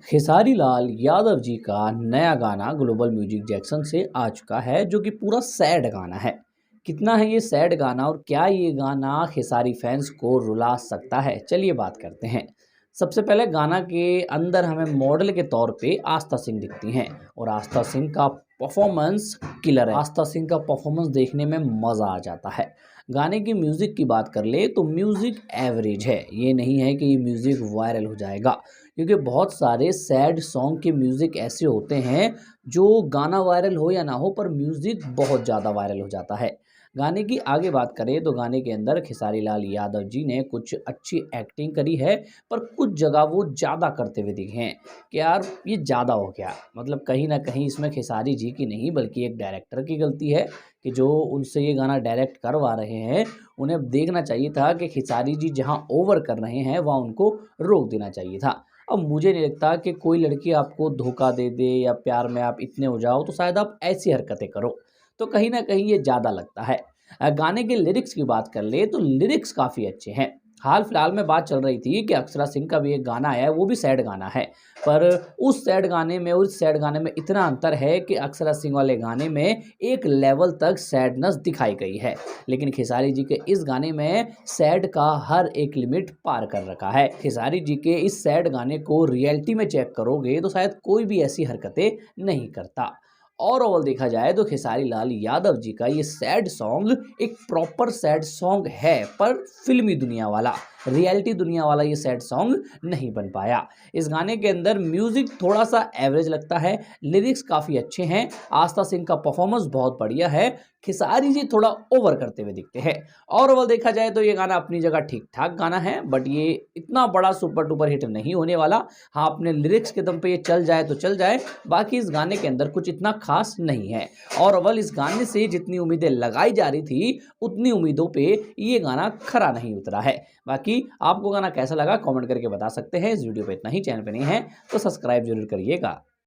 खेसारी लाल यादव जी का नया गाना ग्लोबल म्यूजिक जैक्सन से आ चुका है, जो कि पूरा सैड गाना है। कितना है ये सैड गाना और क्या ये गाना खेसारी फैंस को रुला सकता है, चलिए बात करते हैं। सबसे पहले गाना के अंदर हमें मॉडल के तौर पे आस्था सिंह दिखती हैं और आस्था सिंह का परफॉर्मेंस किलर है। आस्था सिंह का परफॉर्मेंस देखने में मज़ा आ जाता है। गाने की म्यूज़िक की बात कर ले तो म्यूज़िक एवरेज है, ये नहीं है कि ये म्यूज़िक वायरल हो जाएगा, क्योंकि बहुत सारे सैड सॉन्ग के म्यूज़िक ऐसे होते हैं जो गाना वायरल हो या ना हो पर म्यूज़िक बहुत ज़्यादा वायरल हो जाता है। गाने की आगे बात करें तो गाने के अंदर खेसारी लाल यादव जी ने कुछ अच्छी एक्टिंग करी है, पर कुछ जगह वो ज़्यादा करते हुए दिखे हैं कि यार ये ज़्यादा हो गया। मतलब कहीं न कहीं इसमें खेसारी जी की नहीं बल्कि एक डायरेक्टर की गलती है कि जो उनसे ये गाना डायरेक्ट करवा रहे हैं, उन्हें देखना चाहिए था कि खेसारी जी जहाँ ओवर कर रहे हैं वहाँ उनको रोक देना चाहिए था। अब मुझे नहीं लगता कि कोई लड़की आपको धोखा दे दे या प्यार में आप इतने हो जाओ तो शायद आप ऐसी हरकतें करो, तो कहीं न कहीं ये ज़्यादा लगता है। गाने के लिरिक्स की बात कर ले तो लिरिक्स काफ़ी अच्छे हैं। हाल-फिलहाल में बात चल रही थी कि अक्षरा सिंह का भी एक गाना आया है, वो भी सैड गाना है। पर उस सैड गाने में और इस सैड गाने में इतना अंतर है कि अक्षरा सिंह वाले गाने में एक लेवल तक सैडनेस दिखाई गई है, लेकिन खेसारी जी के इस गाने में सैड का हर एक लिमिट पार कर रखा है। खेसारी जी के इस सैड गाने को रियलिटी में चेक करोगे तो शायद कोई भी ऐसी हरकतें नहीं करता। ओवरऑल देखा जाए तो खेसारी लाल यादव जी का ये सैड सॉन्ग एक प्रॉपर सैड सॉन्ग है, पर फिल्मी दुनिया वाला, रियलिटी दुनिया वाला ये सैड सॉन्ग नहीं बन पाया। इस गाने के अंदर म्यूजिक थोड़ा सा एवरेज लगता है, लिरिक्स काफ़ी अच्छे हैं, आस्था सिंह का परफॉर्मेंस बहुत बढ़िया है, खेसारी जी थोड़ा ओवर करते हुए दिखते हैं। ओवरऑल देखा जाए तो ये गाना अपनी जगह ठीक ठाक गाना है, बट ये इतना बड़ा सुपर डुपर हिट नहीं होने वाला। हाँ, अपने लिरिक्स के दम पे ये चल जाए तो चल जाए, बाकी इस गाने के अंदर कुछ इतना खास नहीं है। ओवरऑल इस गाने से जितनी उम्मीदें लगाई जा रही थी उतनी उम्मीदों पे ये गाना खरा नहीं उतरा है। बाकी आपको गाना कैसा लगा कमेंट करके बता सकते हैं। इस वीडियो पे इतना ही, चैनल पे नहीं है तो सब्सक्राइब जरूर करिएगा।